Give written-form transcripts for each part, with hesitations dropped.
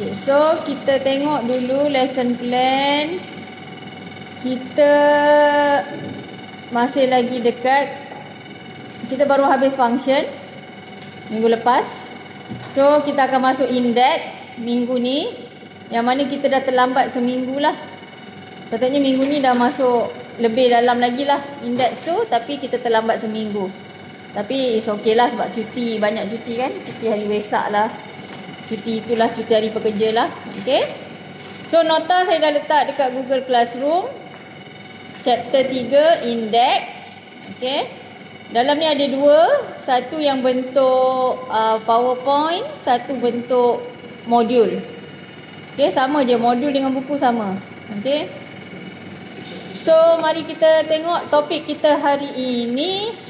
Okay, so kita tengok dulu lesson plan. Kita masih lagi dekat. Kita baru habis function minggu lepas. So kita akan masuk index minggu ni, yang mana kita dah terlambat seminggu lah. Katanya minggu ni dah masuk lebih dalam lagi lah index tu, tapi kita terlambat seminggu. Tapi it's okay lah sebab cuti, banyak cuti kan. Cuti hari Wesak lah. Cuti itulah cuti hari pekerja lah. Okay. So nota saya dah letak dekat Google Classroom. Chapter 3 index. Okay. Dalam ni ada dua. Satu yang bentuk PowerPoint, satu bentuk modul. Okay, sama je modul dengan buku sama. Okay. So mari kita tengok topik kita hari ini.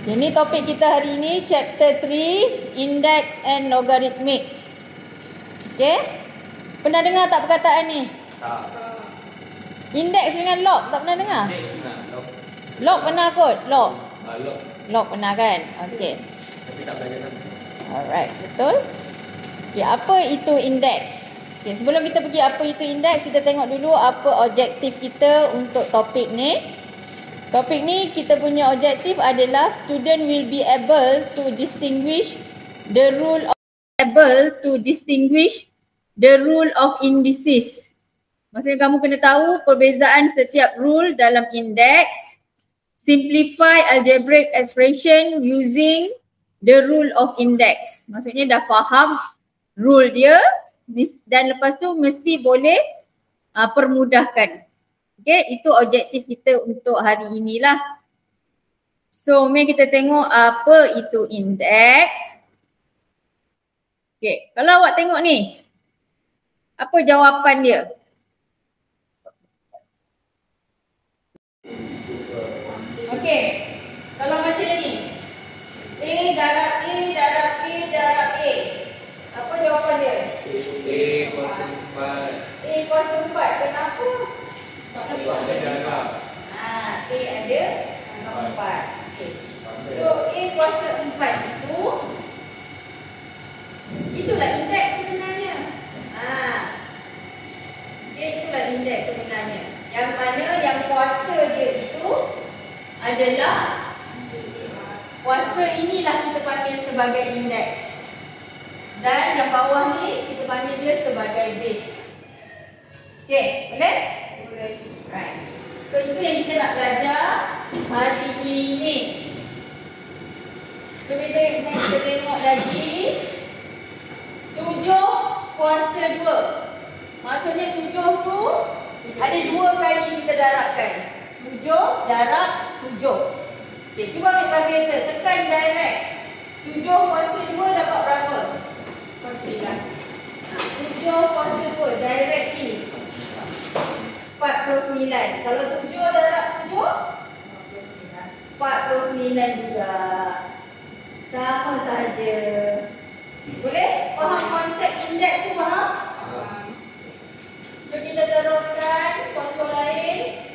Ini topik kita hari ini, chapter 3, index and logarithmic. Okay. Pernah dengar tak perkataan ni? Tak. Index dengan log, tak pernah dengar? Log pernah kot? Log. Log pernah kan? Okay. Tapi tak belajar kan? Alright, betul. Okay, apa itu index? Okay, sebelum kita pergi apa itu index, kita tengok dulu apa objektif kita untuk topik ni. Topik ni kita punya objektif adalah student will be able to distinguish the rule of indices. Maksudnya kamu kena tahu perbezaan setiap rule dalam index. Simplify algebraic expression using the rule of index. Maksudnya dah faham rule dia dan lepas tu mesti boleh permudahkan. Okay, itu objektif kita untuk hari inilah. So, mari kita tengok apa itu index. Okay, kalau awak tengok ni, apa jawapan dia? Okay, kalau macam ni, A darab A darab A darab A. Apa jawapan dia? A kuasa 4. A kuasa 4. Kenapa? Sebab dia darab. A ada angka 4. Okay. So A kuasa 4 itu, itulah indeks sebenarnya. Okay, itulah indeks sebenarnya. Yang mana yang kuasa dia itu adalah kuasa inilah kita panggil sebagai indeks. Dan yang bawah ni kita panggil dia sebagai base. Okay, boleh? Boleh. Right. So itu yang kita nak belajar hari ini. So kita tengok lagi. 7 kuasa 2. Maksudnya 7 tu ada 2 kali kita darabkan. 7 darab 7. Okay, cuba ambil kalkulator, tekan direct. 7 kuasa 2 dapat berapa? Pastikan. 7 kuasa 2 direct ni 49. Kalau 7 darab 7 49 juga. Sama saja. Boleh? Faham konsep indeks tu, faham? So kita teruskan contoh lain.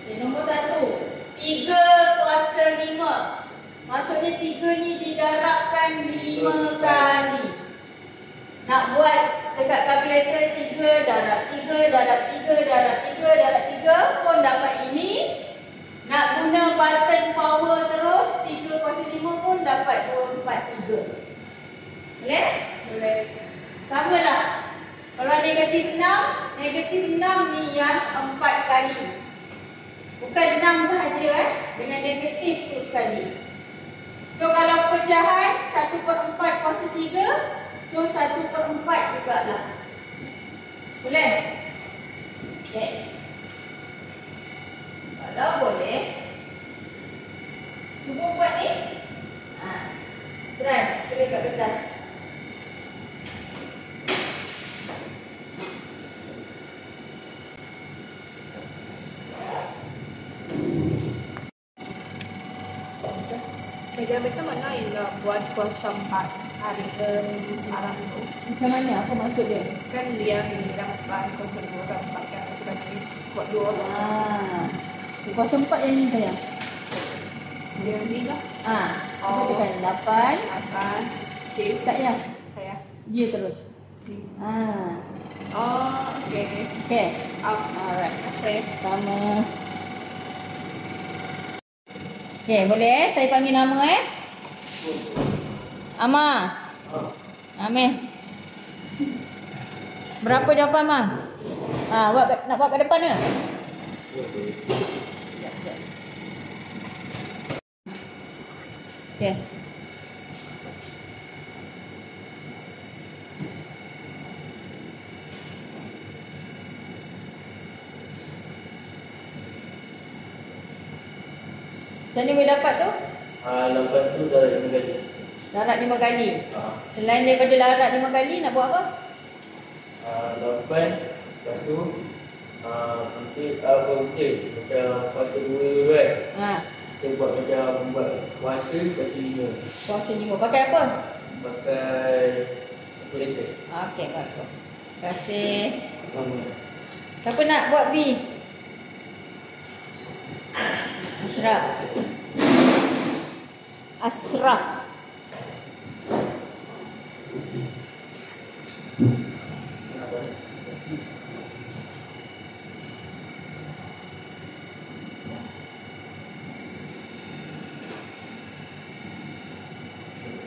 Okay, nombor 1. 3 kuasa 5. Maksudnya 3 ni didarabkan 5 kali. Nak buat dekat kalkulator 3 darab 3 darab 3 darab 3 darab 3 pun dapat ini. Nak guna button power terus 3 kuasa 5 pun dapat 243. Boleh? Boleh. Sama lah. Kalau negatif 6 ni yang 4 kali. Bukan 6 sahaja dengan negatif tu sekali. So kalau pecahan 1/4 kuasa 3, so 1/4 jugalah. Boleh? Okay. Kalau boleh, cuba buat ni. Try, tulis kat kertas. Kerja macam mana yang nak buat kuasa 4 hari ke minggu semalam tu? Macam mana? Apa maksud dia? Kan dia yang 4 kuasa 2 dan 4 kan. Sebagai buat 2. Kuasa 4 yang ni sayang. Dia ni lah. Kita tekan 8. Akan shift. Tak ya? Saya. Dia terus. Okay. Okay. Alright. Saya. Sama. Okay, boleh saya panggil nama Ama. Ameh. Berapa jawapan Ma? Nak buat ke depan ke? Sekejap. Okay. Macam ni boleh dapat tu? Lepas tu darat 5 kali. Larat 5 kali. Selain daripada larat 5 kali, nak buat apa? 8. Lepas tu nanti berhutang macam kuasa 2 kan. Kita buat macam buat kuasa kuasa 5. Kuasa 5. Pakai apa? Pakai calculator. Okey, bagus. Terima kasih. Siapa nak buat B? Ashraf.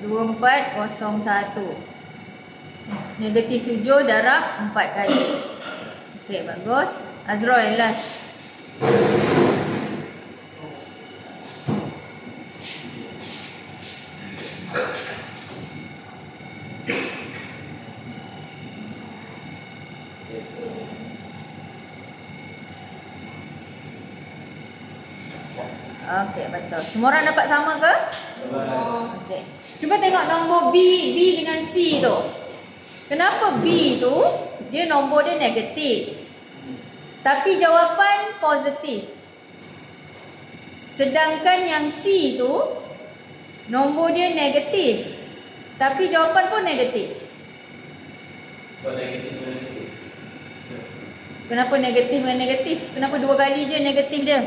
2401. Negatif 7 darab 4 kali. Okey, bagus. Azroy last. Okey, betul. Semua orang dapat sama ke? Okey. Cuba tengok nombor B dengan C tu. Kenapa B tu dia nombor dia negatif, tapi jawapan positif. Sedangkan yang C tu nombor dia negatif, tapi jawapan pun negatif. Kenapa negatif dengan negatif? Kenapa 2 kali je negatif dia?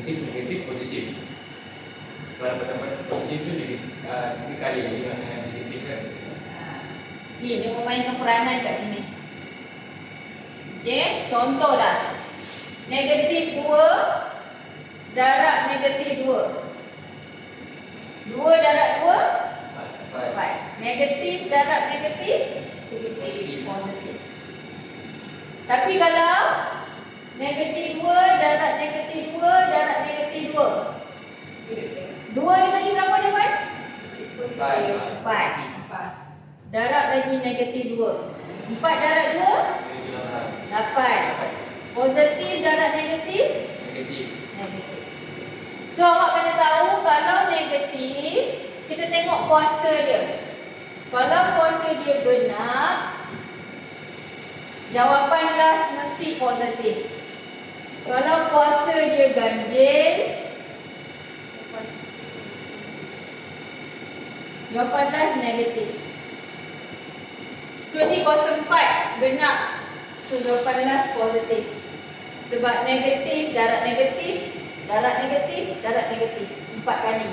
Negatif, positif. Kalau pertama positif tu dia 3 kali dengan negatif kan. Ni dia memainkan peranan kat sini. Okey, contohlah. Negatif 2 darab negatif 2. 2 darab 2 4. Negatif darab negatif positif. Tapi kalau negatif 2 darab negatif 2 darab negatif 2. 2 ni tadi berapa jawapan? 4. Darab lagi negatif 2. 4 darab 2? 8. Positif darab negatif? Negatif. So awak kena tahu kalau negatif, kita tengok kuasa dia. Kalau kuasa dia genap, jawapan last mesti positif. Kalau kuasa dia ganjil, jawapan last negatif. So ni kuasa 4 genap. So jawapan last positif. Sebab negatif, darab negatif, darab negatif, darab negatif 4 kali.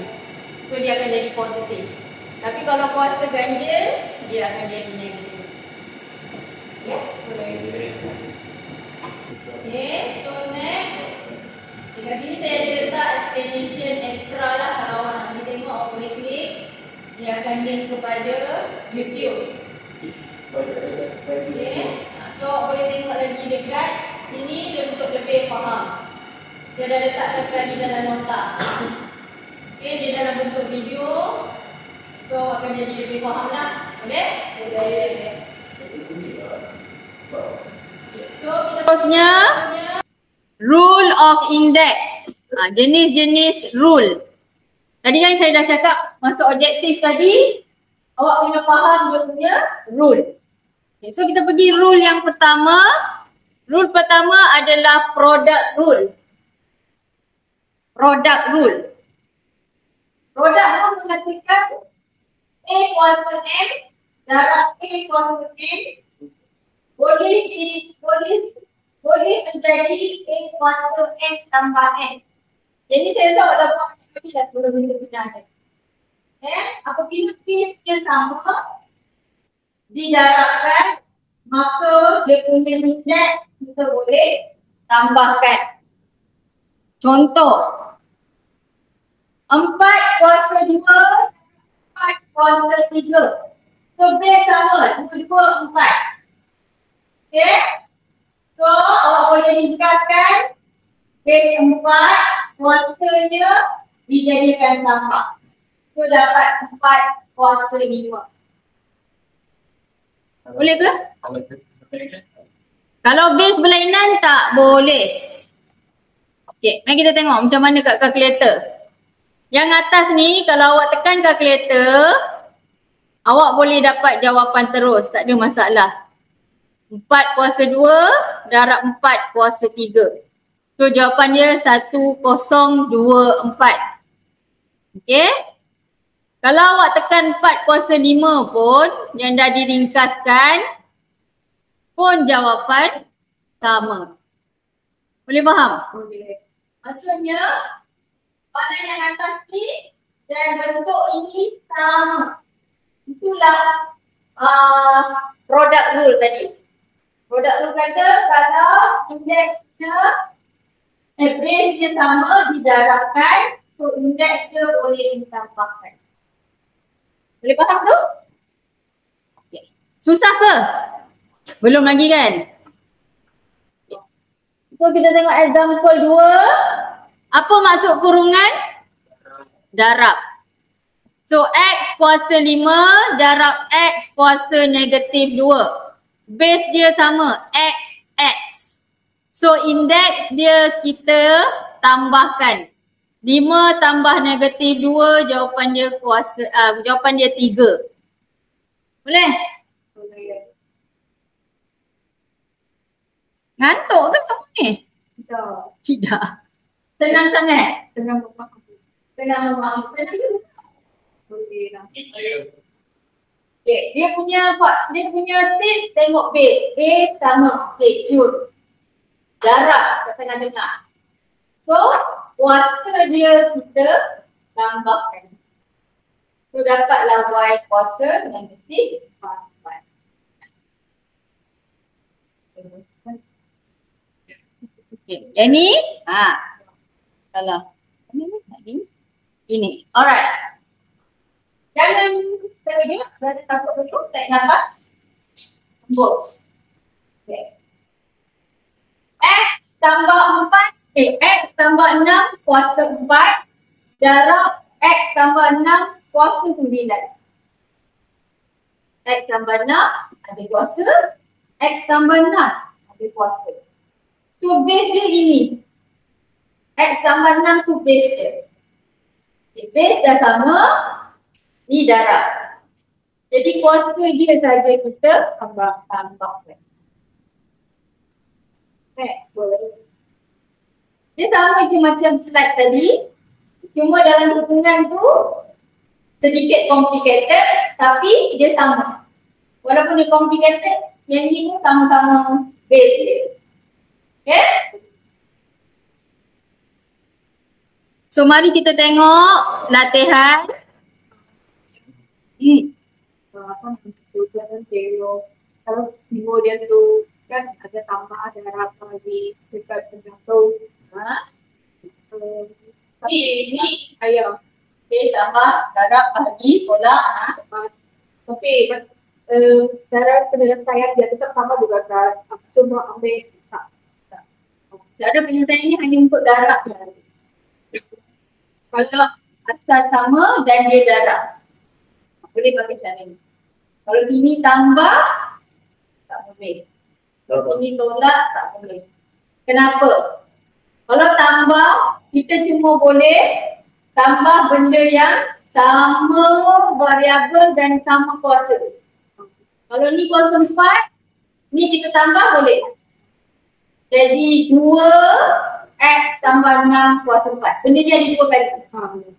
So dia akan jadi positif. Tapi kalau kuasa ganjil, dia akan jadi negatif. Ya, boleh. Okay, so next. Kat sini saya ada letak explanation extra lah. Kalau awak nak pergi tengok, awak boleh klik. Dia akan link kepada YouTube. Okay. So awak boleh tengok lagi dekat sini untuk lebih faham. Saya dah letakkan sekali dalam nota. Okay, dia dalam bentuk video. So awak akan jadi lebih faham lah. Boleh? Boleh. So kita terusnya rule of index. Jenis-jenis rule. Tadi kan saya dah cakap masa objektif tadi, awak kena faham dia punya rule. Okay, so kita pergi rule yang pertama. Rule pertama adalah product rule. Product rule. Product rule mengatakan A kuasa M darab A kuasa A boleh menjadi A kuasa X tambah X. Jadi saya tahu dah buat lagi dah sebelum kita gunakan. Apabila case dia sama didarabkan, maka dia punya indeks kita boleh tambahkan. Contoh 4 kuasa 2, 4 kuasa 3. So base sama, 2, 4. Okay. So awak boleh ringkaskan base 4 kuasanya dijadikan sama. So dapat 4 kuasa 5. Boleh ke? Kalau base berlainan tak boleh. Okay, mari kita tengok macam mana kat kalkulator. Yang atas ni kalau awak tekan kalkulator, awak boleh dapat jawapan terus, tak ada masalah. 4 kuasa 2 darab 4 kuasa 3. So jawapan dia 1024. Okay. Kalau awak tekan 4 kuasa 5 pun yang dah diringkaskan pun jawapan sama. Boleh faham? Boleh. Maksudnya pada yang atas ni dan bentuk ini sama. Itulah product rule tadi. Product rule kata kalau indeksnya base dia sama didarabkan, so indeks dia boleh ditambahkan. Boleh faham tu? Okay. Susah ke? Belum lagi kan? Okay. So kita tengok example 2. Apa maksud kurungan? Darab. So X kuasa 5 darab X kuasa negatif 2. Base dia sama, X, X. So indeks dia kita tambahkan. 5 tambah negatif 2, jawapan dia jawapan dia 3. Boleh? Boleh. Ngantuk ke semua ni? Tidak. Tidak. Senang sangat? Senang memahami. Senang memahami. Senang ke susah? Boleh lah. Okay, dia punya tips tengok base. Base sama. Okay, jut. Darab kat tengah-tengah. So, kuasa dia kita tambahkan. So, dapatlah Y kuasa negatif 4. Okay, yang ni, salah. Ini. Alright. Jangan terkejut, berada takut dulu, tarik nafas. Bos. Okay. X tambah 4, X tambah 6 kuasa 4 darab X tambah 6 kuasa 9. X tambah 6 ada kuasa, X tambah 6 ada kuasa. So base dia ini. X tambah 6 tu base dia. Okay, base dah sama, ni darab. Jadi kuasa dia saja kita tambahkan. Boleh. Dia sama je macam slide tadi. Cuma dalam hitungan tu sedikit complicated tapi dia sama. Walaupun dia complicated, yang ni pun sama-sama base dia. Okay? So mari kita tengok latihan. Kalau timbul dia tu kan ada tambah ada apa lagi dekat tengah tu. Ini Ayo. okay, tambah darab lagi tolak. Tapi cara penyelesaian dia tetap sama juga kan. Cuma ambil tak. Cara penyelesaian ini hanya untuk darab. Kalau asal sama dan dia darab, boleh pakai cara ni. Kalau sini tambah, tak boleh. Kalau sini tolak, tak boleh. Kenapa? Kalau tambah, kita cuma boleh tambah benda yang sama variabel dan sama kuasa. Kalau ni kuasa 4, ni kita tambah boleh. Jadi 2X tambah 6 kuasa 4. Benda ni ada 2 kali.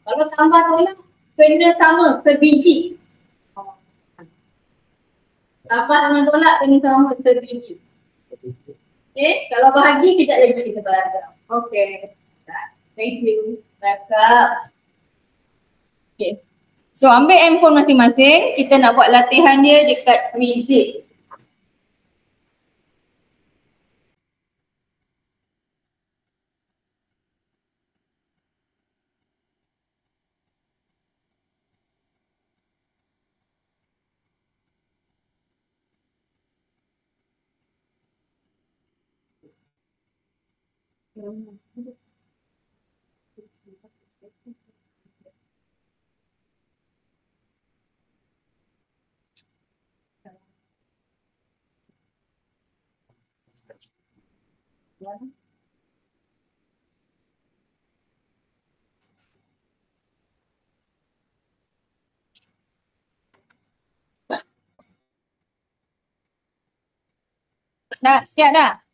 Kalau tambah tolak, kena sama sebiji. Tambah dengan tolak kena sama setuju. Okay, kalau bahagi kejap lagi kita belajar. Okay. Thank you. Backup. Okay. So ambil handphone masing-masing, kita nak buat latihan dia dekat Quizit. Dah, siap dah?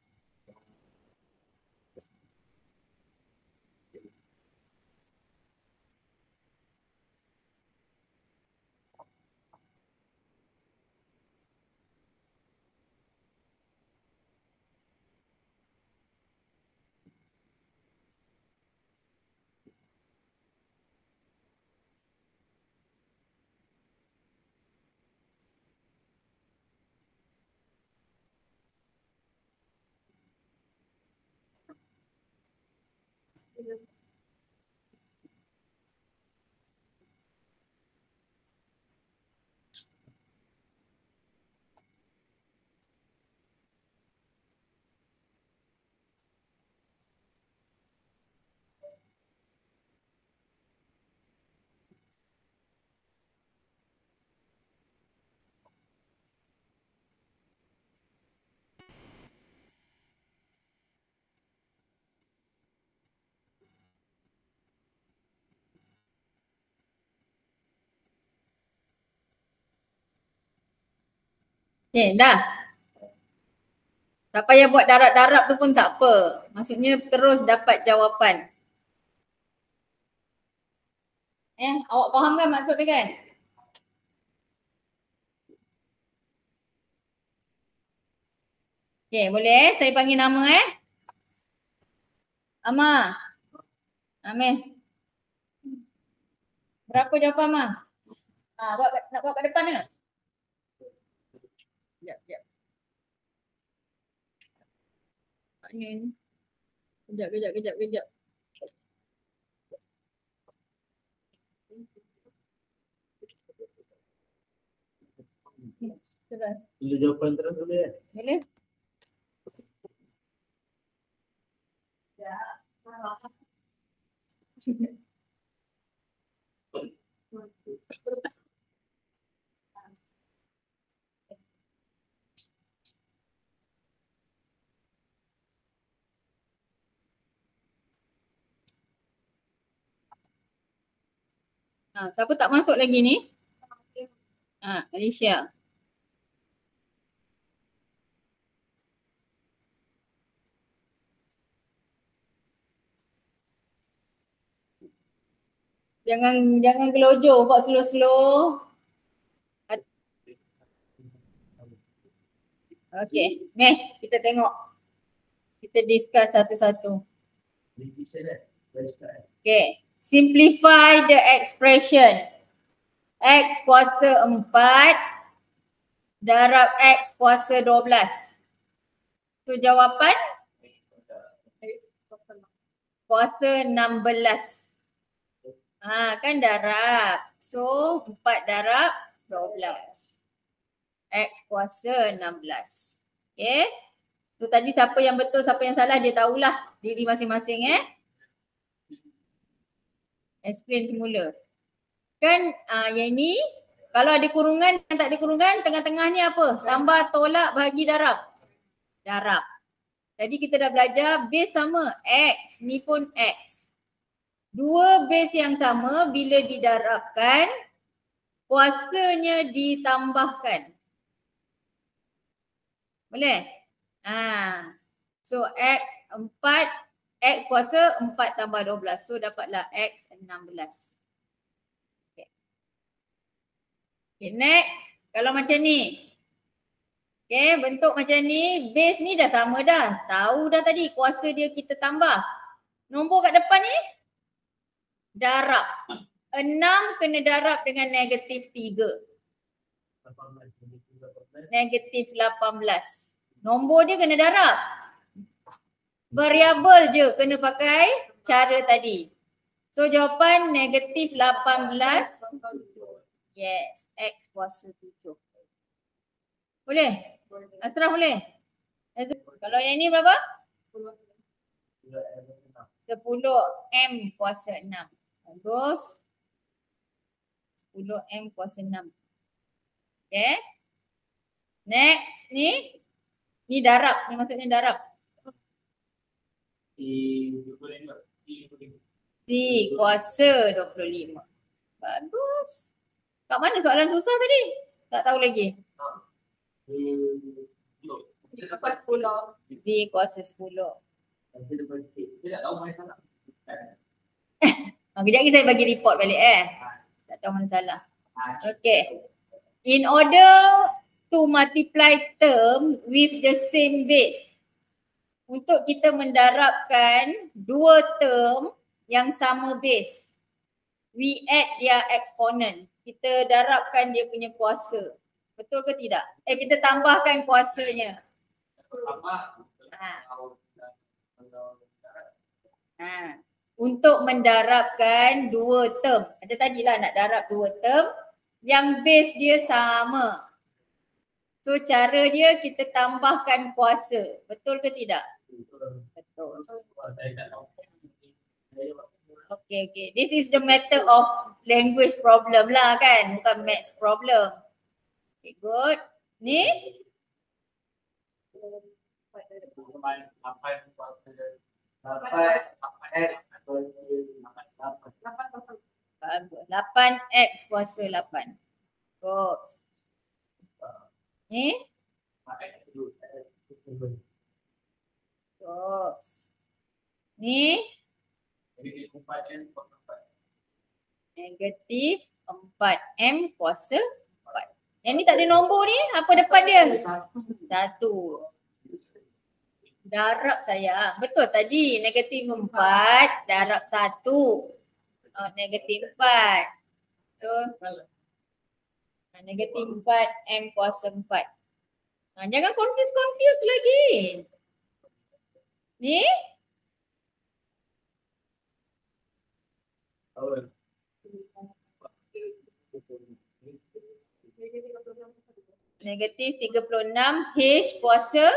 Okay, dah. Tak payah buat darab-darab tu pun tak apa. Maksudnya terus dapat jawapan. Awak faham kan maksud dia kan? Okay, boleh saya panggil nama Amar. Amir. Berapa jawapan Amar? Nak buat kat depan ke? Sekejap. Ni. Kejap. Bila jawapan terus boleh? Boleh. Ya. Siapa tak masuk lagi ni? Alicia. Jangan gelojoh, buat slow-slow. Okay, ni kita tengok. Kita discuss satu-satu. Okay, simplify the expression. X kuasa 4 darab X kuasa 12. So jawapan? Kuasa 16. Kan darab. So 4 darab 12. X kuasa 16. Okay. So tadi siapa yang betul, siapa yang salah dia tahulah diri masing-masing Explain semula. Kan yang ni kalau ada kurungan dan tak ada kurungan, tengah-tengah ni apa? Tambah, tolak, bahagi, darab. Darab. Tadi kita dah belajar base sama X, ni pun X. Dua base yang sama bila didarabkan, kuasanya ditambahkan. Boleh? So X 4, X kuasa 4 tambah 12. So dapatlah X 16. Okay, next. Kalau macam ni. Okay, bentuk macam ni. Base ni dah sama dah. Tahu dah tadi kuasa dia kita tambah. Nombor kat depan ni darab. 6 kena darab dengan negatif 3. Negatif 18. Nombor dia kena darab. Variabel je kena pakai cara tadi. So jawapan negatif 18. Yes, X kuasa 7. Boleh? Asraf boleh? Kalau yang ni berapa? 10 M kuasa 6. Bagus. 10 M kuasa 6. Okay. Next ni. Ni darab. Ni maksudnya darab. C kuasa 25. Bagus. Kat mana soalan susah tadi? Tak tahu lagi. V kuasa 10. Kejap lagi saya bagi report balik Tak tahu mana salah. Okay. In order to multiply term with the same base. Untuk kita mendarabkan dua term yang sama base. We add their exponent. Kita darabkan dia punya kuasa. Betul ke tidak? Kita tambahkan kuasanya. Untuk mendarabkan dua term. Macam tadilah nak darab dua term yang base dia sama. So cara dia kita tambahkan kuasa. Betul ke tidak? Betul. Okay. This is the method of language problem lah kan. Bukan maths problem. Okay, good. Ni? Bagus. 8X kuasa 8. Bagus. Ni? Bagus. Ni? Negatif 4M kuasa 4. Yang ni tak ada nombor ni. Apa depan dia? 1. Darab saya. Betul tadi. Negatif 4 darab 1. Negatif 4. So, negatif 4M kuasa 4. Jangan confuse lagi. Ni? Negatif 36 H kuasa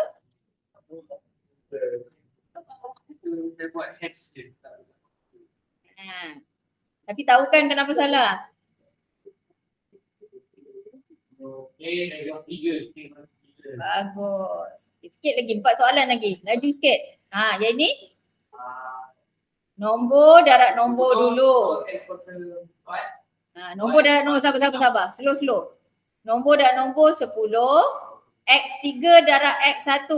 tapi tahu kan kenapa salah? Bagus. Sikit lagi, 4 soalan lagi. Laju sikit. Yang ni? Nombor darab nombor dulu. Nombor darab nombor, sabar. Slow. Nombor darab nombor 10. X3 darab X1.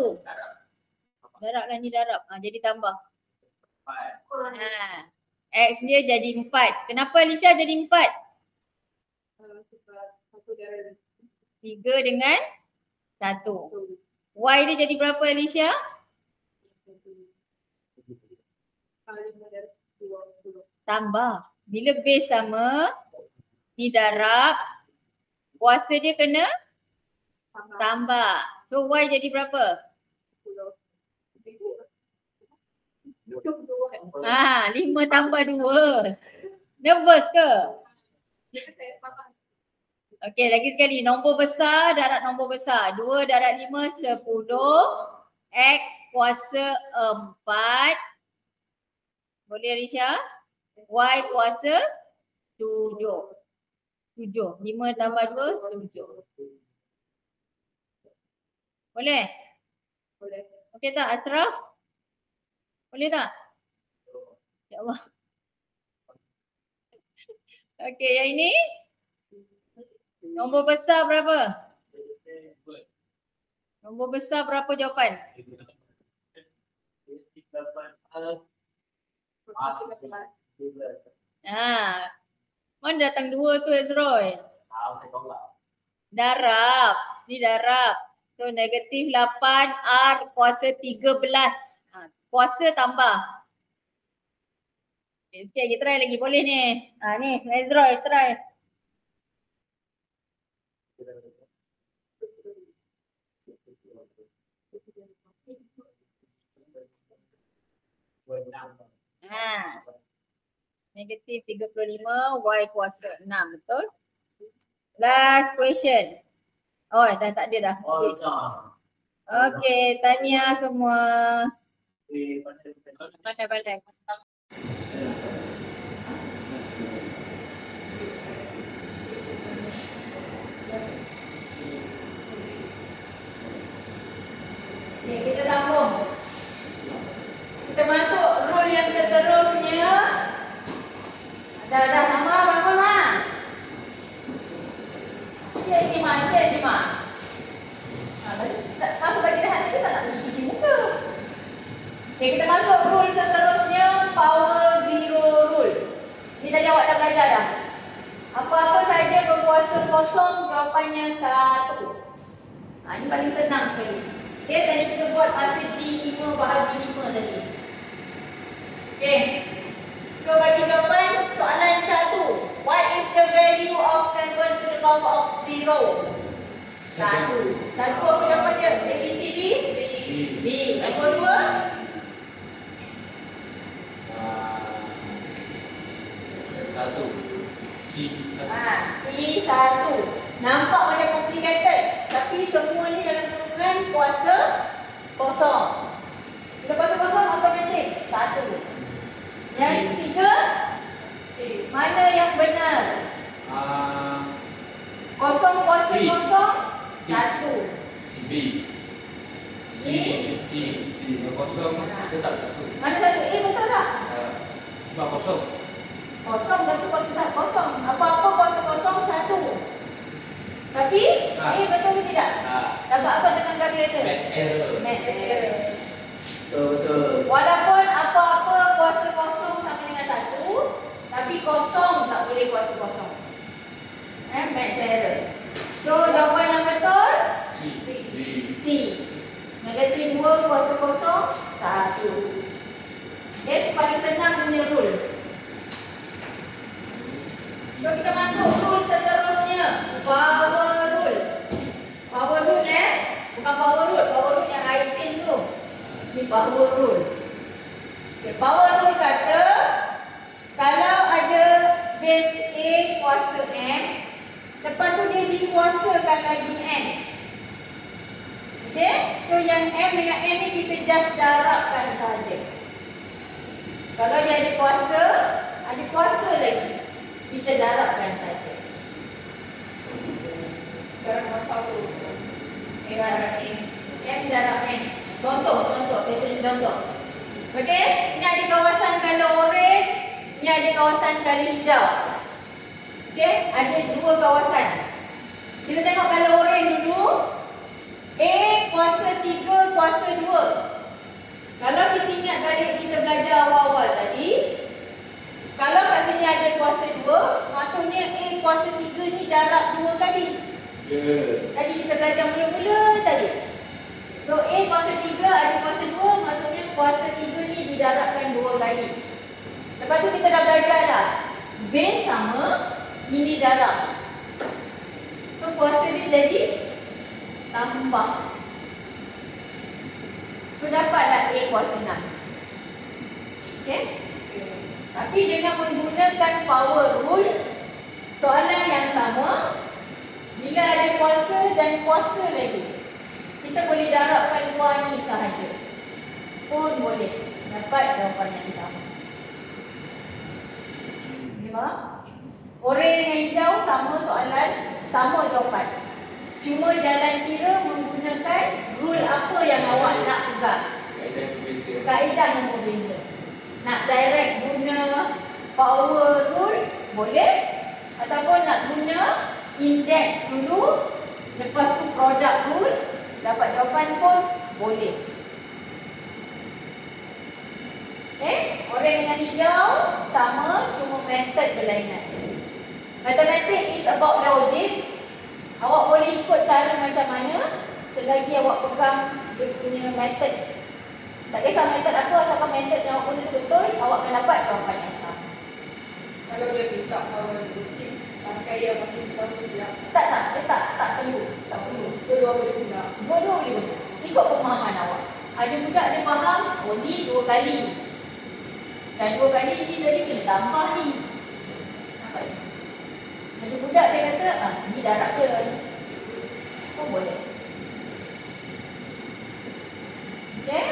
Darab lah ni darab. Jadi tambah. X dia jadi 4. Kenapa Alicia jadi 4? 3 dengan 1. Y dia jadi berapa Alicia? Tambah. Bila base sama, ni darab. Kuasa dia kena tambah. So Y jadi berapa? 5 tambah 2. Nervous ke? Okey, lagi sekali. Nombor besar darab nombor besar. 2 darab 5, 10. X kuasa 4. Boleh Risha? Y kuasa 7. 5 tambah 2, 7. Boleh? Boleh. Okey tak Asraf? Boleh tak? Ya Allah. Okey, yang ini? Nombor besar berapa? Nombor besar berapa jawapan? Mana datang 2 tu Ezroy? Darab. Ni darab. So negatif 8 R kuasa 13. Kuasa tambah. Okay, sikit lagi try lagi boleh ni. Ni Nazrul try. Negatif 35 Y kuasa 6, betul? Last question. Oh, dah tak ada dah. Okay, tahniah semua. Pandai-pandai. Okay, kita sambung. Kita masuk rule yang seterusnya. Dah nama bangun lah. Sikit lagi mak. Masuk bagi rehat kita tak nak pergi cuci muka. Okay, kita masuk rule seterusnya, power zero rule. Ni tadi awak dah belajar dah. Apa-apa saja berkuasa kosong, jawapannya 1. Ini paling senang sekali. Okay, tadi kita buat hasil G5 bahagi 5 tadi. Okay. So bagi jawapan soalan 1. What is the value of 7 to the power of 0? 1. Apa jawapan dia? A, B, C, D? B. Nombor 2? 1. C. C1. Nampak macam complicated, tapi semua ni dalam kurungan kuasa kosong. Bila kuasa kosong automatik 1. Yang ketiga, mana yang benar? Kosong kuasa kosong 1. B. C. Kosong tetap 1. Mana 1? Betul tak? Sebab kosong. Kosong tentu kuasa kosong. Apa-apa kuasa kosong 1. Tapi betul ke tidak? Dapat apa dengan kalkulator? Math error. Betul. Walaupun apa-apa kuasa kosong sama dengan 1, tapi kosong tak boleh kuasa kosong. Math error. So jawapan yang betul C. Negatif 2 kuasa kosong 1. Okay, paling senang punya rule. So kita masuk rule seterusnya, power rule. Power rule bukan power rule yang item tu. Ni power rule. Okay, power rule kata kalau ada base A kuasa M, lepas tu dia dikuasakan lagi N. Okay, so yang M dengan N ni kita just darabkan saja. Kalau dia ada kuasa lagi, kita darabkan saja. Darab kuasa tu. Darab N. M darab N. Contoh, saya tunjuk contoh. Okey, ini ada kawasan color orange, ini ada kawasan color hijau. Okey, ada 2 kawasan. Kita tengok color orange dulu. A kuasa 3 kuasa 2. Kalau kita ingat balik kita belajar awal-awal tadi, kalau kat sini ada kuasa 2, maksudnya A kuasa 3 ni darab 2 kali. Tadi kita belajar mula-mula tadi. So A kuasa 3 ada kuasa 2, maksudnya kuasa 3 ni didarabkan 2 kali. Lepas tu kita dah belajar dah. Base sama, ini darab. So kuasa dia jadi tambah. So dapatlah A kuasa 6. Okay. Tapi dengan menggunakan power rule, soalan yang sama, bila ada kuasa dan kuasa lagi, kita boleh darabkan 2 ni sahaja pun boleh dapat jawapan yang sama. Okay, faham? Orange dengan hijau sama soalan, sama jawapan. Cuma jalan kira menggunakan rule apa yang awak nak pegang. Kaedah yang berbeza. Nak direct guna power rule boleh, ataupun nak guna index dulu, lepas tu product rule, dapat jawapan pun boleh. Orange dengan hijau sama, cuma method berlainan. Mathematics is about logic. Awak boleh ikut cara macam mana, selagi awak pegang dia punya method. Tak kisah method apa, asalkan method yang awak guna betul, awak akan dapat jawapan yang sama. Kalau dia minta mesti pakai yang makin sama siap. Tak perlu. Tak perlu. Dua boleh guna. Dua boleh guna. Ikut pemahaman awak. Ada budak dia faham, oh ni 2 kali. Dan 2 kali ni tadi kena tambah ni. Nampak tak? Ada budak dia kata, ni darab dia. Oh boleh. Okay?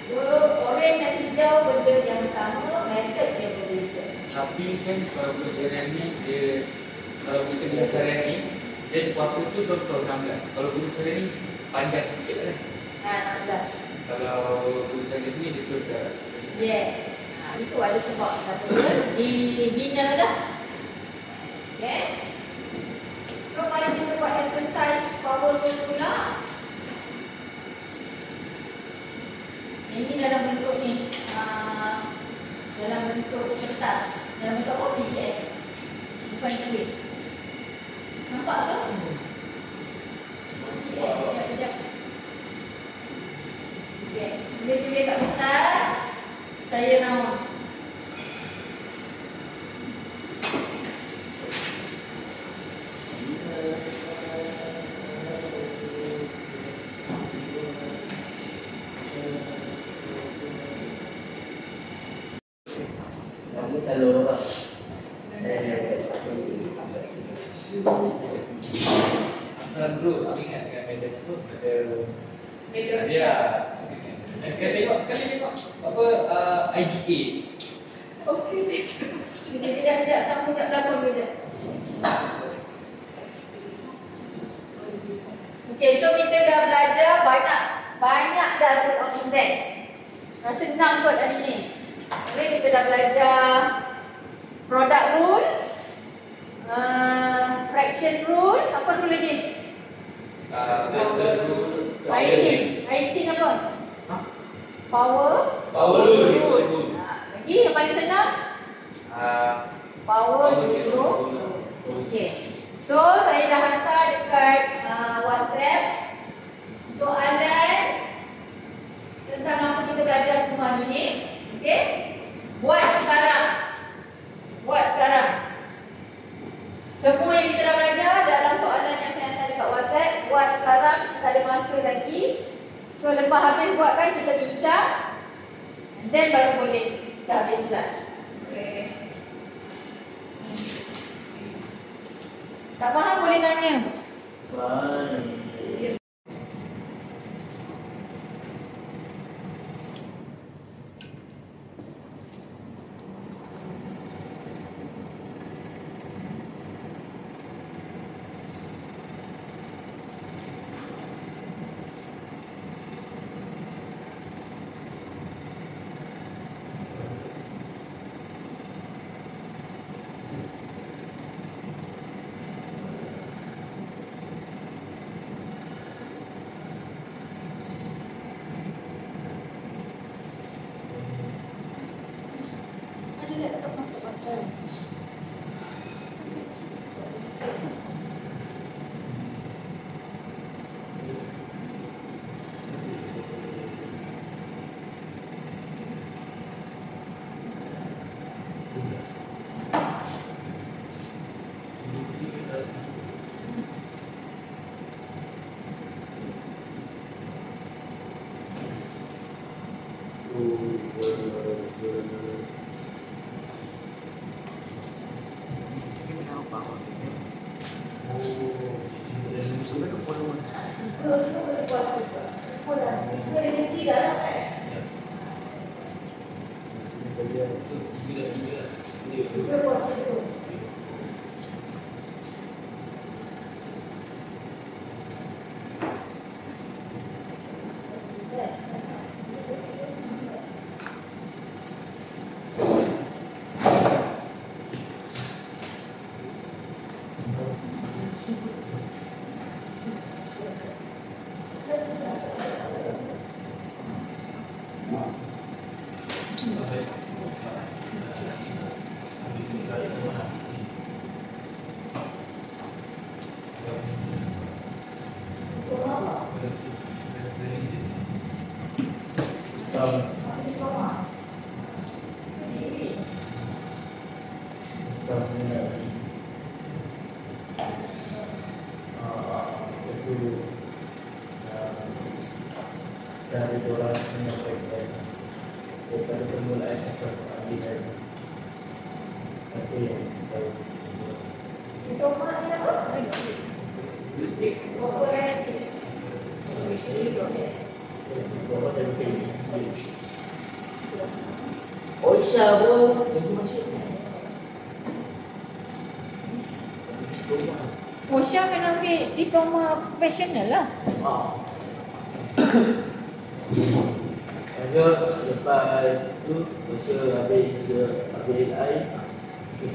So, orange dan hijau benda yang sama, method yang berbeza. Tapi kan kalau guna ni dia, kalau kita guna cara ni, dia puasa tu contoh 16. Kalau guna cara ni panjang sikit lah. 16. Kalau guna cara ni dia terus dah. Yes. Itu ada sebab katanya di dinner dah. Okay. So mari kita buat exercise power rule pula. Ini dalam bentuk ni. Dalam bentuk kertas. Dalam bentuk apa? PDF. Bukan tulis. Nampak tak? Sekejap. Okay. Bila tulis kat kertas, saya nak Kamu selalu orang. Asal dulu aku ingat dengan medan tu ada Medan dia. Kali tengok apa IDA. Okey. Kejap, sambung kat belakang kejap. Okey, so kita dah belajar banyak dah rule of index. Senang kot hari ni. Okay, kita dah belajar product rule, fraction rule, apa rule lagi? IT apa? Power rule. Lagi yang paling senang? Power zero. Okay. So saya dah hantar dekat WhatsApp soalan tentang apa kita belajar semua hari ni. Okay. Buat sekarang. Semua yang kita dah belajar dalam soalan yang saya hantar dekat WhatsApp, buat sekarang. Kita ada masa lagi. So lepas habis buatkan, kita bincang, and then baru boleh dah habis kelas. Okey. Tak faham boleh tanya. dari orang menyampaikan daripada permulaan sampai keadilan. Apa yang kita Itu mak ni apa? politik Berapa kan? bawa dari politik. Osha bro, itu masih Osha kena ambil diploma profesional lah. Ada lepas tu Osha habis AI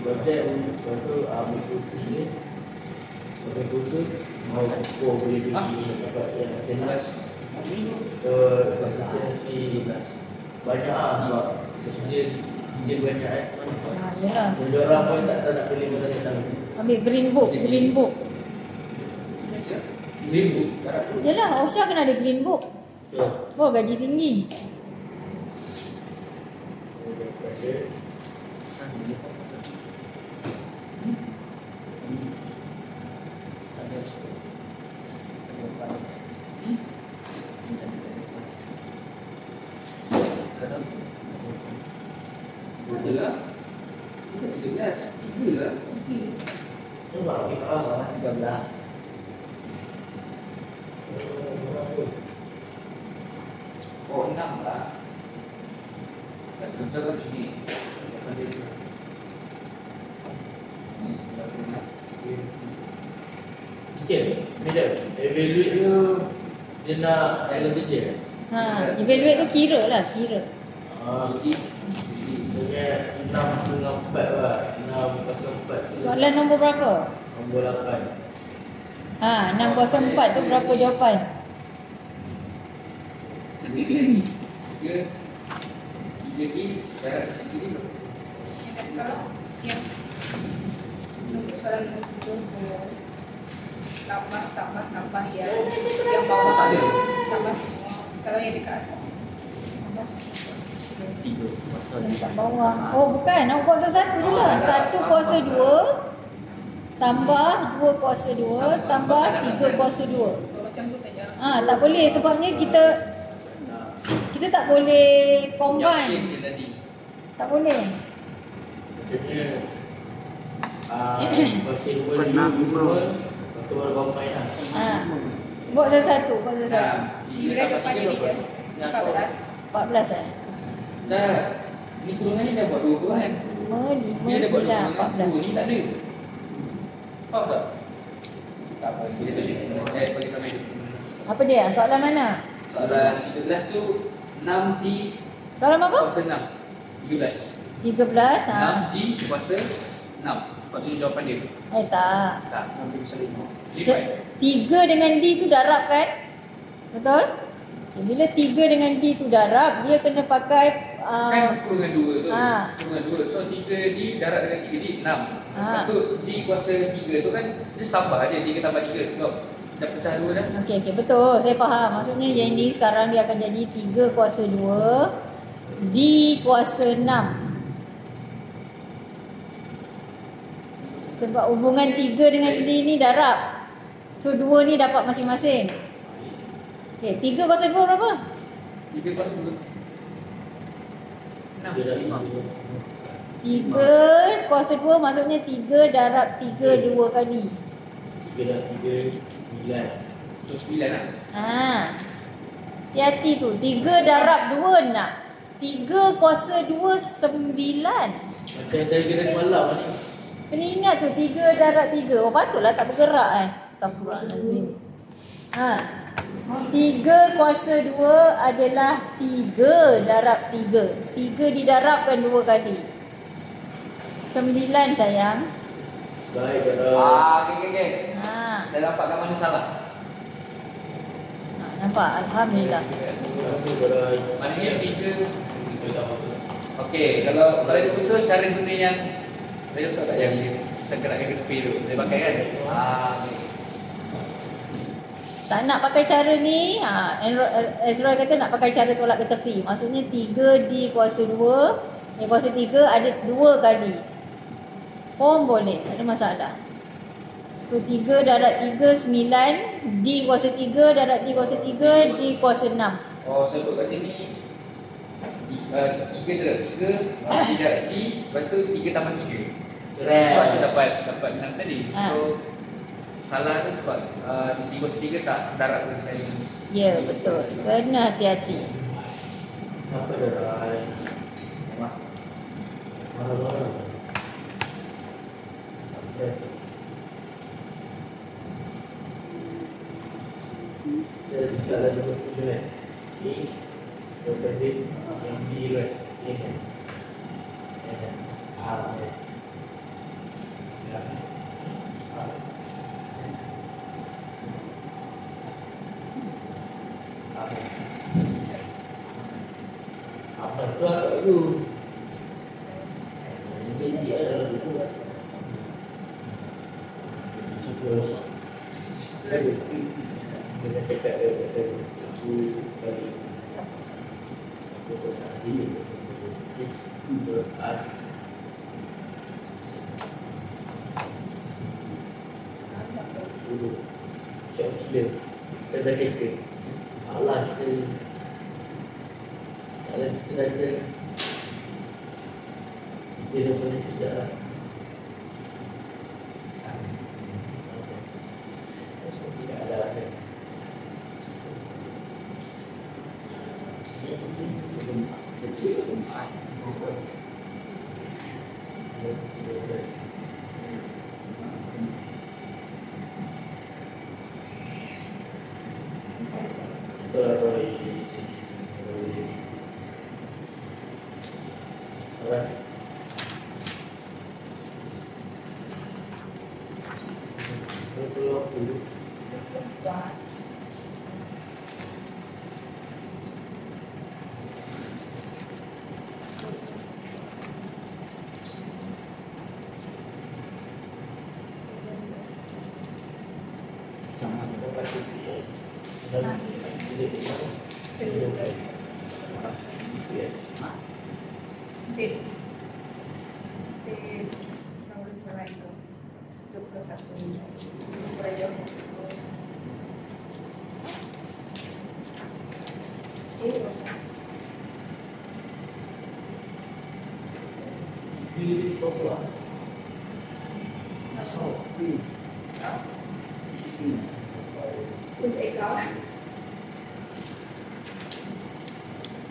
projek lepas tu ambil kursi ni, ambil kursi mau boleh pergi dapat yang jelas. Konsistensi banyak sebab dia banyak Yalah. Jadi orang pun tak nak pilih benda senang. Ambil green book. Green book tak ada. Yalah, Osha kena ada green book. Oh, gaji tinggi. Itulah 13, 3 lah. Nampak kita salah 13. Oh, 6 lah. Tak sebentar kan sini. Teacher, madam, evaluate tu dia nak dalam teacher. Evaluate tu kira lah, kira. Dia 6 dengan 4 lah. 604 tu. Soalan nombor berapa? Nombor 8. 604 tu berapa jawapan? 3 ni syarat sini. Kalau yang untuk soalan itu tambah yang bawah Tak ada. tambah semua. Kalau yang dekat atas tambah semua. 3 masa Yang kat bawah. Oh bukan, nak kuasa 1 je lah. 1 kuasa 2 tambah 2 kuasa 2 tambah 3 kuasa 2. Macam tu saja. Tak boleh sebabnya kita tak boleh Yakin combine. dia tadi. Tak boleh. maksudnya pasal boleh semua pasal boleh combine lah. Buat satu-satu, buat Dah. satu-satu. Kira jawapannya dia 14. 14 eh? Dah. Ni kurungan ni dah buat 2 kan? 5, Dia dah buat 9, 2 ni 14. tak ada. Faham tak? Tak apa. Kita bersih. Saya bagi kami. Apa dia? Soalan mana? Soalan 11 tu 6 di Soalan apa? kuasa 6. 13. 13. 6 di kuasa 6. Sebab tu jawapan dia. Tak. Tak. Nanti bisa 5. 3 dengan D tu darab kan? Betul? Okay, bila 3 dengan D tu darab, dia kena pakai Kan kurungan 2 tu. Ah. Kurungan 2. So 3D darab dengan 3D 6. Lepas tu D kuasa 3 tu kan just tambah aja 3 tambah 3 sebab dah pecah 2 dah. Okey, betul. Saya faham. Maksudnya yang ini sekarang dia akan jadi 3 kuasa 2 D kuasa 6. Sebab hubungan 3 dengan D ni darab. So 2 ni dapat masing-masing. Okey, 3 kuasa 2 berapa? 3 kuasa 2. 6. Dia dah 3 kuasa 2 maksudnya 3 darab 3 2 kali. 3 dah 3 9. So 9 lah. Hati-hati tu. 3 darab 2 nak. 3 kuasa 2 9. Macam tadi kira semalam ni. Kena ingat tu 3 darab 3. Oh patutlah tak bergerak Astagfirullahaladzim. 3 kuasa 2 adalah 3 darab 3. 3 didarabkan 2 kali. 9 sayang. Baik dah. Okey. Saya nampak kat mana salah. Nampak? Alhamdulillah. Maknanya 3. Okey, kalau itu betul cara guna yang saya tahu tak yang dia bisa gerakkan ke tepi tu. Dia pakai kan? Tak nak pakai cara ni, Ezra kata nak pakai cara tolak ke tepi. Maksudnya 3D kuasa 2, kuasa 3 ada 2 kali. Pun boleh, tak ada masalah. So 3 darab 3 9, D kuasa 3 darab D kuasa 3, D kuasa 6. Oh, so untuk kat sini 3 darab 3, D darab D, lepas tu 3 tambah 3. So aku dapat 6 tadi. So salah tu sebab D kuasa 3 tak darab ke sekali. Ya, betul. Kena hati-hati. Apa dah? Mana? Jadi salah nombor 7 kan. A daripada yang B kan. A kan. A kan. Apa tu agak dulu. Ini dia adalah itu. Terus dia cakap aku balik aku tak ini itu dulu cak sila saya dah cakap Allah saya kalau kita dah ada dia dah boleh sejarah tidak ada lagi. Sama kita pasti dalam Terus Eka.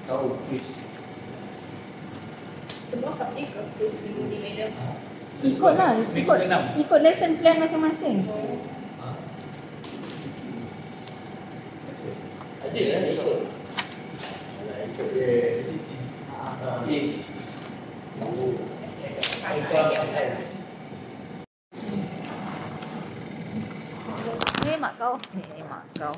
Tahu quiz. Semua subjek ke quiz minggu ni, madam? Ikutlah, ikut lesson plan masing-masing. ada lah esok. Esok dia sisi. Yes. Mak kau. Mak kau.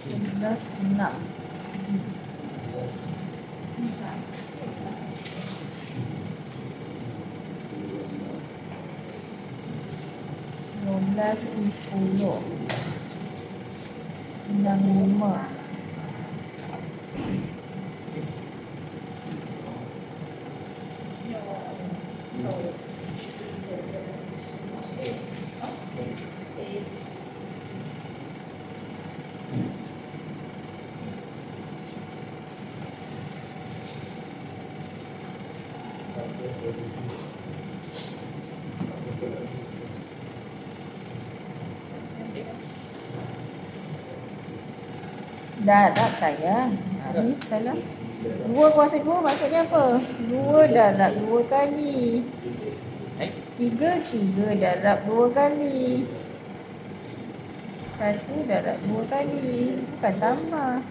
Sebelas enam. 10. 65. Darab sayang. Ini salah. 2 kuasa 2 maksudnya apa? 2 darab 2 kali. 3 darab 2 kali. 1 darab 2 kali. Bukan tambah.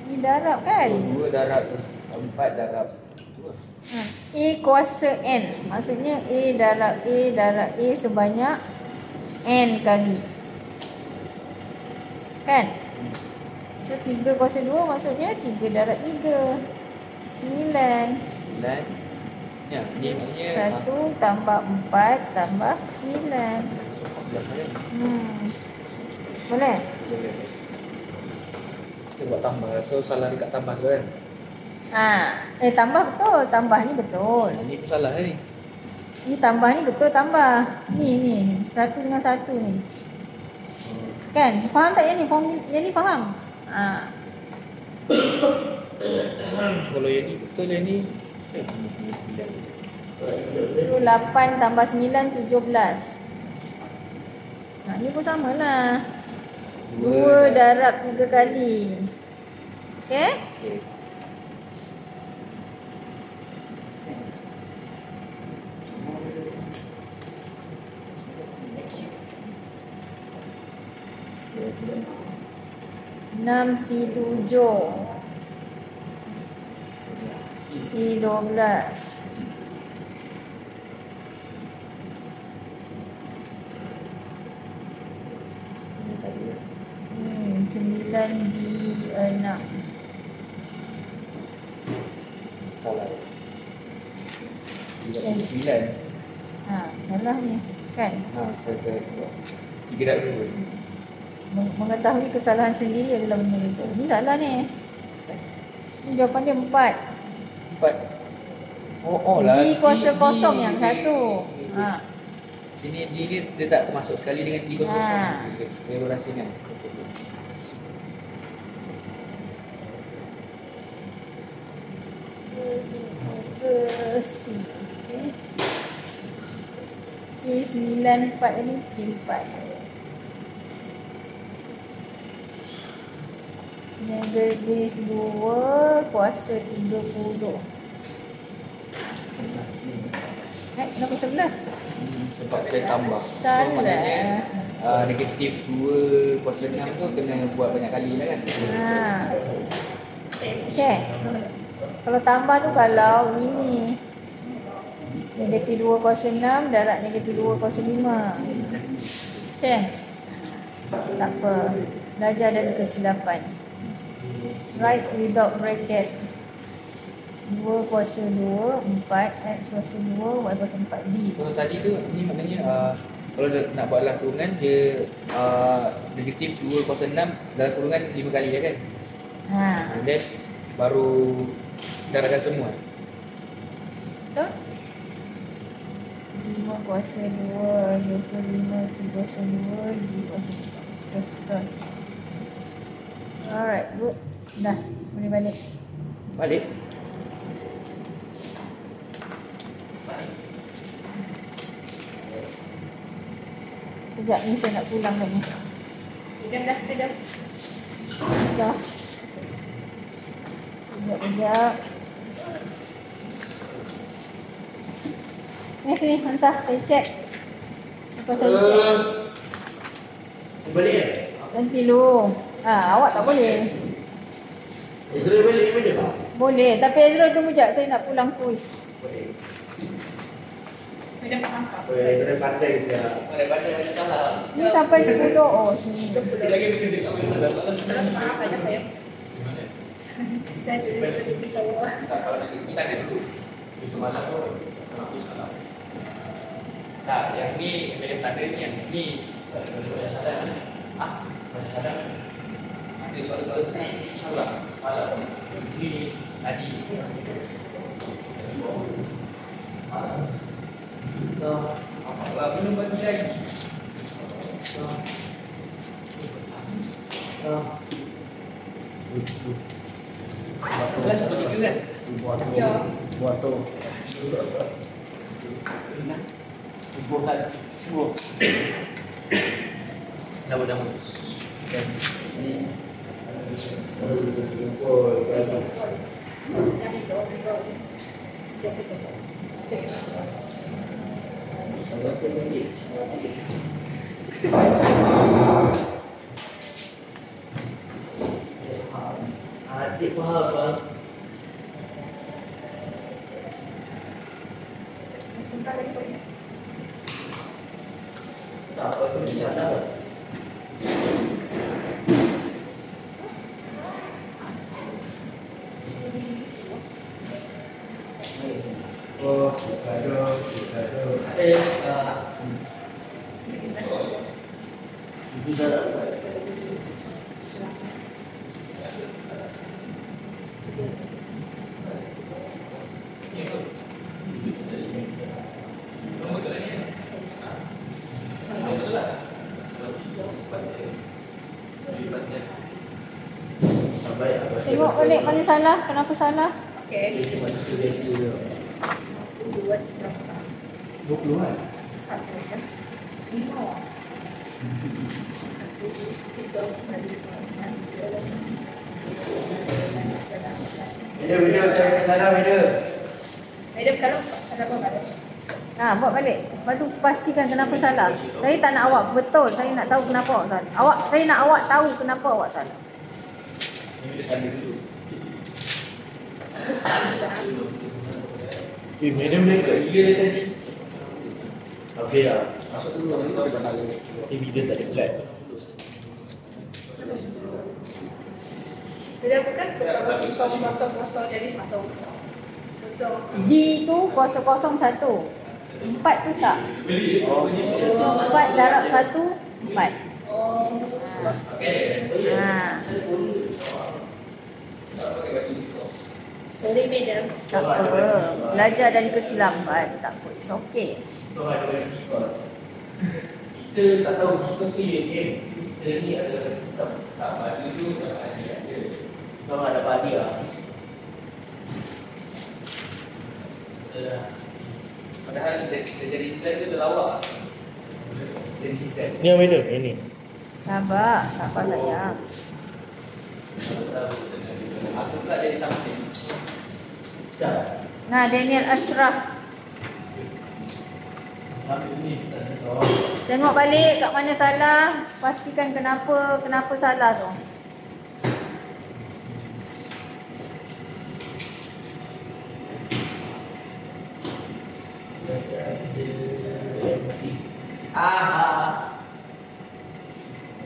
Ini darab kan? 2 darab 4 darab 2 A kuasa N. Maksudnya A darab A sebanyak N kali. Kan? So 3 kuasa 2 maksudnya 3 darab 3. 9. 9. Ya, ni maknanya 1 tambah 4 tambah 9. 14 Boleh? boleh. Saya buat tambah. So salah dekat tambah tu kan. Tambah betul. Tambah ni betul. Ni pun salah ni. Ni tambah ni betul tambah. Ni. 1 dengan 1 ni. Kan? Faham tak yang ni? Yang ni faham? Kalau yang ni betul yang ni. So 8 tambah 9 17. Ni pun sama lah. 2 darab 3 kali. Okay? Okay. Enam T7 T12 9 G6. Salah. 9. Salah ni kan. Saya kata 3 darab 2. Mengetahui kesalahan sendiri adalah benda itu. Ni salah ni. Ni jawapan dia 4. 4. Oh lah. D kuasa kosong yang satu. Sini D ni dia tak termasuk sekali dengan D kuasa kosong. Dia rasa kan. Bersih. Okay, 9 4 tadi. 4. Negatif 2 kuasa 30. Kenapa 11? Sebab saya tambah. Salah. So maknanya negatif 2 kuasa 6 tu kena buat banyak kali lah kan. Okay. Kalau tambah tu kalau ini negatif 2 kuasa 6 darab negatif 2 kuasa 5. Okay. Tak apa. Belajar dari kesilapan. Write without bracket. 2 kuasa 2 4 X kuasa 2 Y kuasa 4 D. So tadi tu ni maknanya kalau nak buat dalam kurungan dia negatif 2 kuasa 6 dalam kurungan 5 kali kan. Then baru darabkan semua. Betul? 5 kuasa 2 25 C kuasa 2 D kuasa 4. Okay, betul. Alright, good. Dah, boleh balik. Balik. Sekejap ni saya nak pulang kan ni. Dah. Dah. Sekejap. Ni sini, hantar. Saya check. Apa saya check. Balik kan? Nanti lu. Awak tak boleh. Ezra balik mana tak? Boleh, tapi Ezra tunggu sekejap. Saya nak pulang kuis. Boleh. Dah faham tak? Boleh pandai je. Pandai-pandai macam salah. Ni sampai 10. Oh, sini. Lagi mesti dia kat mana salah. Kalau maaf aja saya. Saya jadi saya. Tak, kalau kita ada dulu. Di semalam tu aku salah. Tak, yang ni beda tanda ni yang ni. Ada soal-soal salah. Ini tadi. Apa belum bagi lagi? Kelas 3 kan? Ya. Buat tu. Buat semua. Nama-nama. Adik faham bang. Itu salah. Tengok balik mana salah, kenapa salah. Okay. Ini manusia biasa je. 2, 3, 20 kan? 5. 1, 2, 3, 4, 5, 6, 7, 8, 9, 10. Beda, saya salah beda. Madam, kalau ada apa madam? Buat balik. Lepas tu pastikan kenapa salah. Saya tak nak awak betul, saya nak tahu kenapa awak salah. Saya nak awak tahu kenapa awak salah. Ini dia tanda dulu. Madam dia kat gila dia tadi. Hafiz lah. Masuk dulu nanti tak ada masalah. Video tak dekat. Bila bukan kosong jadi 1. Contoh. D tu 001. 4 tu tak. 4 darab 1, 4. Oh. Sorry madam. Tak apa. Belajar dari kesilapan. Tak apa. It's okay. Kita tak tahu kita tu UM. Kita ni ada Tak baju tu tak ada. sama ada padi lah. Padahal jadi slide tu dah lawak. Jadi sistem. Ni yang mana? Yang ni. Sabar. Sabar sayang. Aku pula jadi something. Dah. Nah, Daniel Ashraf. Habis ni tak tahu. Tengok balik kat mana salah. Pastikan kenapa salah tu.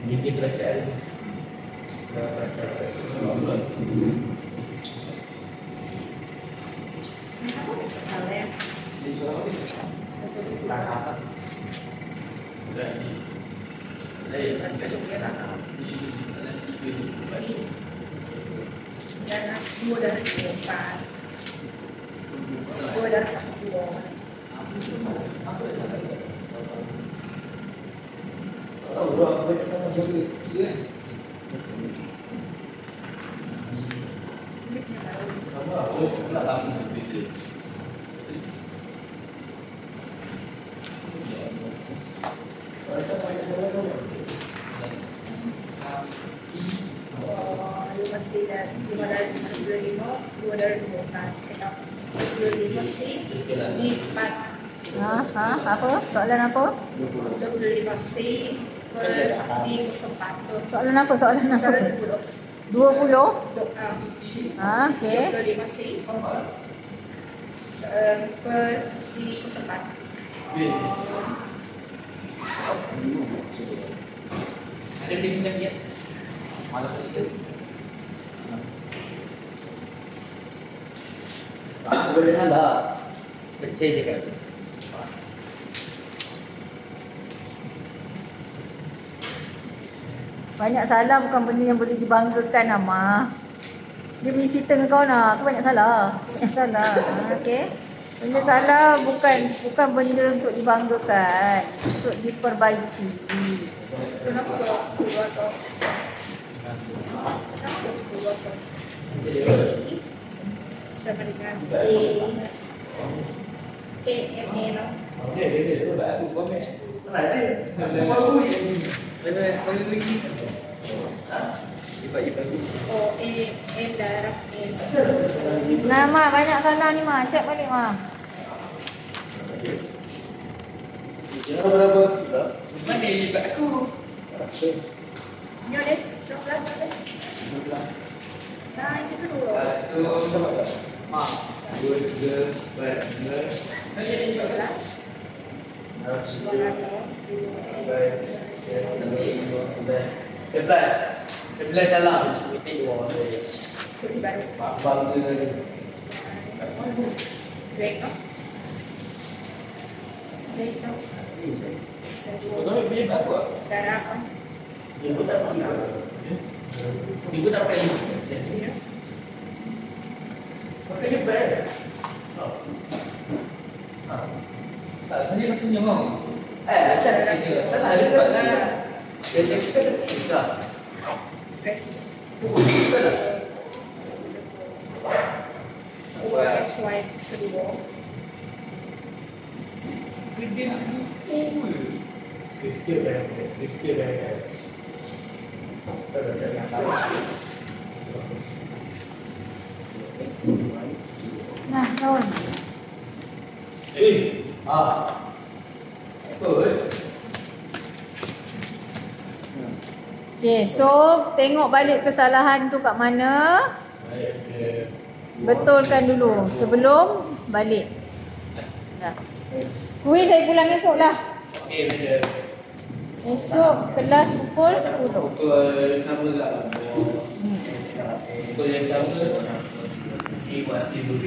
Ini kerasaan. Salah ya. Dan 2 darab 4. 2 darab 2. Tahu dah apa yang sama juga. Dia masih dah 5 darab 25, 2 darab 24. Tengok 25 C di 4. Apa? Soalan apa? 25 C per di 4. Soalan apa? Soalan 20. 20? Ah, Okey. 25 C per di 4. Ada dia macam dia. Malah tu. Aku boleh salah. Percaya je kan. Banyak salah bukan benda yang boleh dibanggakan, Amah. Dia punya cerita dengan kau nak. Aku banyak salah. Banyak salah. Okey. Benda salah bukan benda untuk dibanggakan. Untuk diperbaiki. Kenapa kau 10 atau? Kenapa kau 10 atau? C sama dengan A no? Bagi lagi. Ibu. Oh, M darab N. Nah, Ma. Banyak salah ni, Ma. Cek balik, Ma. Jangan berapa sudah. Mana ibu aku? Ni ada 11 ada. Nah, itu dulu. Ma. 2, 3, 4, 5. Tadi ada ibu aku. 11 salah. Meeting orang dia. Kuri baru. Bangga ni. Break no? Saya tahu. Kalau punya tak apa. Darah kan? Minggu tak pakai. Minggu tak pakai. Pakai hebat. Tak, saya rasa senyum tau. Asal salah dia Tak kan. lah. Dia kita susah. Kasih. Betul tak? OSY kedua. Kerja nak lupa. Kristian dah. Tak ada yang tahu. Nah, kawan. Betul. Okay, so tengok balik kesalahan tu kat mana. Betulkan dulu sebelum balik. Dah. Kuih saya pulang esok lah. Okey, bila Esok kelas pukul 10. pukul sama tak? Pukul yang sama. Ini buat tidur.